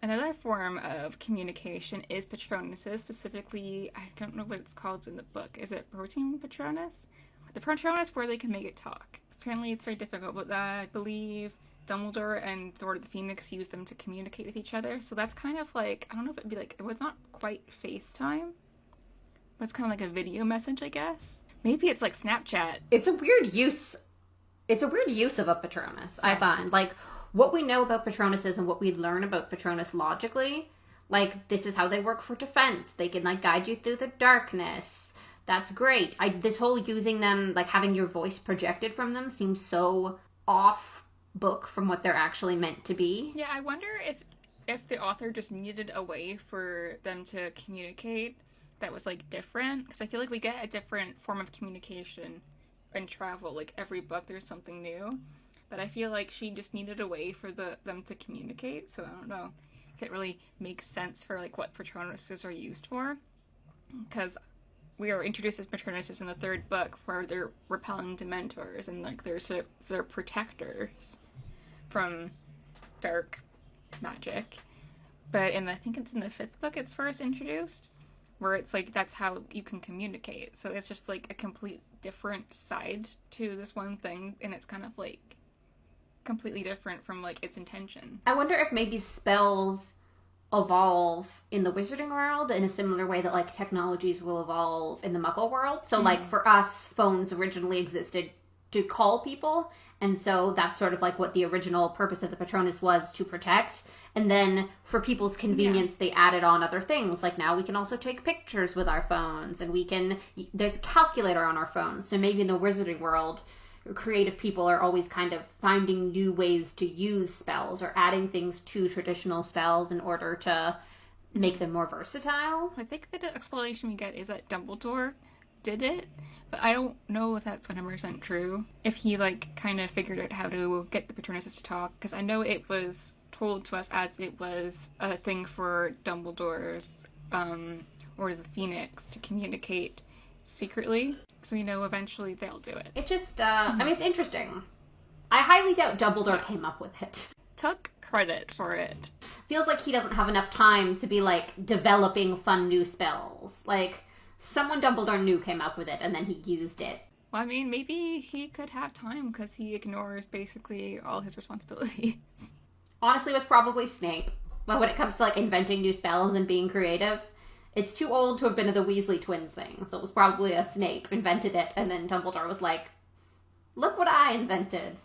Another form of communication is Patronuses, specifically, I don't know what it's called in the book. Is it Protein Patronus? The Patronus where they can make it talk. Apparently it's very difficult, but I believe Dumbledore and the Lord of the Phoenix use them to communicate with each other. So that's kind of like, I don't know if it'd be like, it was not quite FaceTime, but it's kind of like a video message, I guess. Maybe it's like Snapchat. It's a weird use of a Patronus, I find. Like, what we know about Patronuses and what we learn about Patronus logically, like, this is how they work for defense. They can, like, guide you through the darkness. That's great. This whole using them, like, having your voice projected from them seems so off book from what they're actually meant to be. Yeah, I wonder if the author just needed a way for them to communicate that was, like, different. Because I feel like we get a different form of communication in travel. Like, every book there's something new. But I feel like she just needed a way for them to communicate. So I don't know if it really makes sense for, like, what Patronuses are used for. Because we are introduced as Patronuses in the third book, where they're repelling Dementors and, like, they're protectors from dark magic. But I think it's in the fifth book it's first introduced, where it's like that's how you can communicate. So it's just like a complete different side to this one thing, and it's kind of like completely different from like its intention. I wonder if maybe spells evolve in the wizarding world in a similar way that like technologies will evolve in the muggle world. So like for us, phones originally existed to call people, and so that's sort of like what the original purpose of the Patronus was, to protect. And then for people's convenience, they added on other things. Like now we can also take pictures with our phones, and there's a calculator on our phones. So maybe in the wizarding world, creative people are always kind of finding new ways to use spells or adding things to traditional spells in order to make them more versatile. I think the explanation we get is that Dumbledore did it, but I don't know if that's 100% true. If he like kind of figured out how to get the Patronuses to talk, because I know it was told to us as it was a thing for Dumbledore's or the Phoenix to communicate secretly. So, eventually they'll do it. It's just, I mean, it's interesting. I highly doubt Dumbledore came up with it. Took credit for it. Feels like he doesn't have enough time to be, like, developing fun new spells. Like, someone Dumbledore knew came up with it, and then he used it. Well, I mean, maybe he could have time, because he ignores basically all his responsibilities. Honestly, it was probably Snape. Well, when it comes to, like, inventing new spells and being creative, it's too old to have been the Weasley twins thing, so it was probably a Snape invented it, and then Dumbledore was like, look what I invented.